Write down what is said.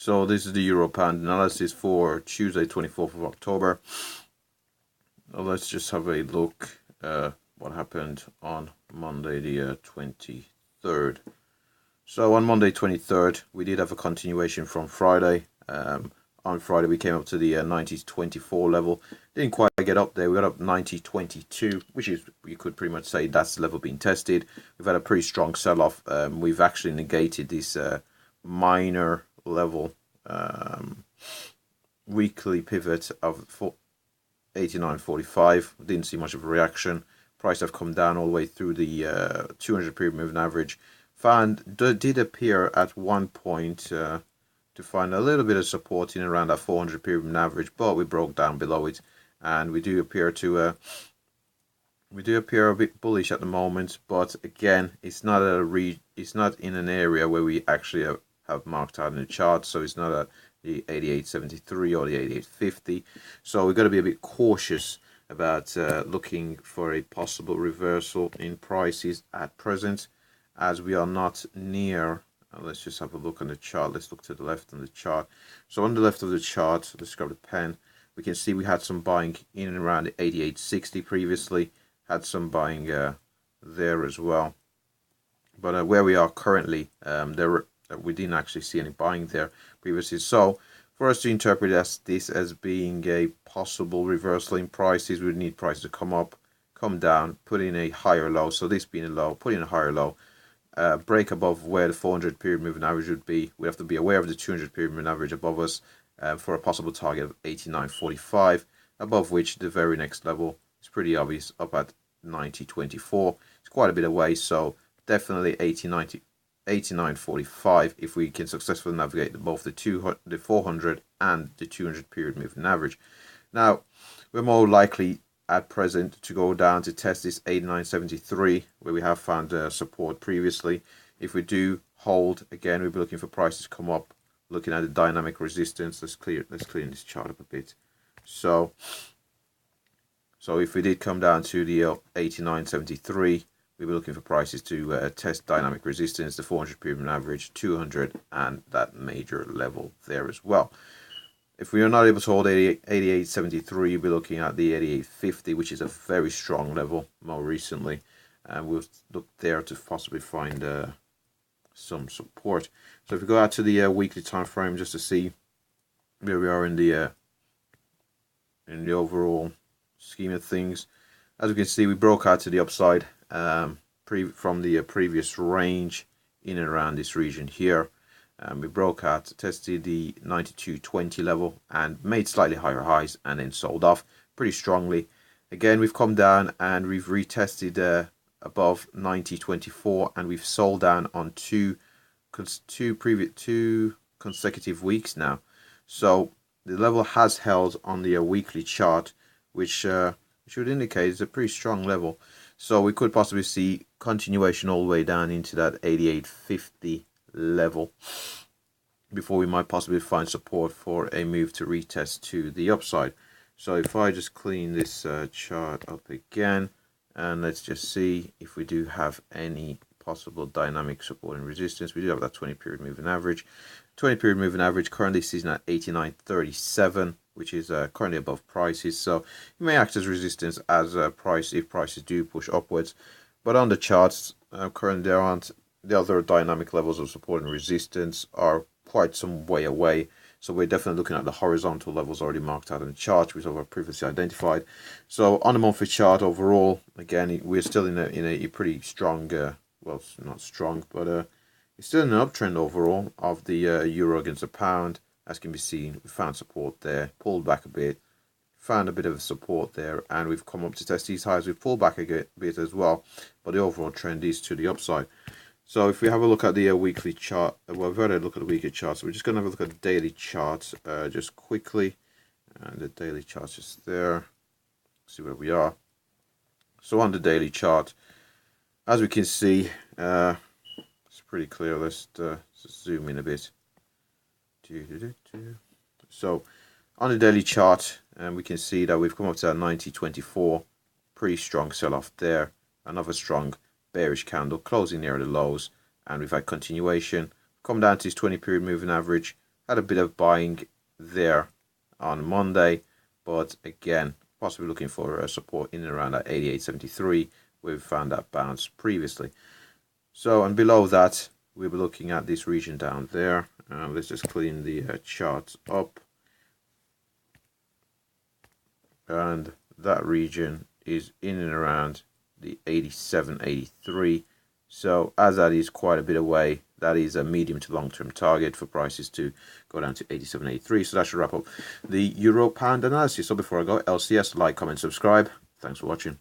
So this is the Euro Pound analysis for Tuesday 24th of October. Now let's just have a look what happened on Monday the 23rd. So on Monday 23rd we did have a continuation from Friday. On Friday we came up to the 90.24 level. Didn't quite get up there. We got up 90.22, which is, you could pretty much say that's the level being tested. We've had a pretty strong sell-off. We've actually negated this minor level weekly pivot of 89.45. Didn't see much of a reaction. Price have come down all the way through the 200 period moving average. Did appear at one point to find a little bit of support in around that 400 period moving average, but we broke down below it, and we do appear a bit bullish at the moment. But again, it's not in an area where we actually have marked out in the chart, so it's not at the 88.73 or the 88.50. So we've got to be a bit cautious about looking for a possible reversal in prices at present, as we are not near. Let's just have a look on the chart. Let's look to the left on the chart. So on the left of the chart, let's grab the pen. We can see we had some buying in and around the 88.60 previously. Had some buying there as well. But where we are currently, we didn't actually see any buying there previously. So for us to interpret this as being a possible reversal in prices, we would need prices to come up, come down, put in a higher low. So this being a low, put in a higher low. Break above where the 400 period moving average would be. We have to be aware of the 200 period moving average above us for a possible target of 89.45, above which the very next level is pretty obvious, up at 90.24. It's quite a bit away, so definitely 89.45 if we can successfully navigate both the 400 and the 200 period moving average. Now we're more likely at present to go down to test this 89.73 where we have found support previously. If we do hold again, we'll be looking for prices to come up, looking at the dynamic resistance. Let's clean this chart up a bit. So if we did come down to the 89.73, we'll be looking for prices to test dynamic resistance, the 400 period average, 200, and that major level there as well. If we are not able to hold 88.73, we'll be looking at the 88.50, which is a very strong level more recently. And we'll look there to possibly find some support. So if we go out to the weekly time frame just to see where we are in the overall scheme of things. As we can see, we broke out to the upside from the previous range in and around this region here. We broke out, tested the 92.20 level and made slightly higher highs, and then sold off pretty strongly. Again, we've come down and we've retested above 90.24, and we've sold down on two consecutive weeks now. So the level has held on the weekly chart, which would indicate it's a pretty strong level. So we could possibly see continuation all the way down into that 88.50 level before we might possibly find support for a move to retest to the upside. So if I just clean this chart up again, and let's just see if we do have any possible dynamic support and resistance. We do have that 20 period moving average. 20 period moving average currently sitting at 89.37, which is currently above prices, so it may act as resistance as if prices do push upwards. But on the charts currently, there aren't the other dynamic levels of support and resistance are quite some way away. So we're definitely looking at the horizontal levels already marked out in the chart, which I've previously identified. So on the monthly chart overall, again, we're still in a pretty strong, well, not strong, but it's still in an uptrend overall of the euro against the pound. As can be seen, we found support there, pulled back a bit, found a bit of support there, and we've come up to test these highs. We've pulled back a bit as well, but the overall trend is to the upside. So if we have a look at the weekly chart, well, we've already looked at the weekly chart, so we're just going to have a look at the daily charts just quickly. And the daily chart's just there. See where we are. So on the daily chart, as we can see, it's pretty clear. Let's zoom in a bit. So on the daily chart, we can see that we've come up to that 90.24, pretty strong sell-off there. Another strong bearish candle closing near the lows, and we've had continuation, come down to this 20 period moving average, had a bit of buying there on Monday, but again, possibly looking for a support in and around that 88.73. We've found that bounce previously. So, and below that, we'll be looking at this region down there. Let's just clean the charts up. And that region is in and around the 87.83. So as that is quite a bit away, that is a medium to long-term target for prices to go down to 87.83. So that should wrap up the Euro Pound analysis. So before I go, LCS, like, comment, subscribe. Thanks for watching.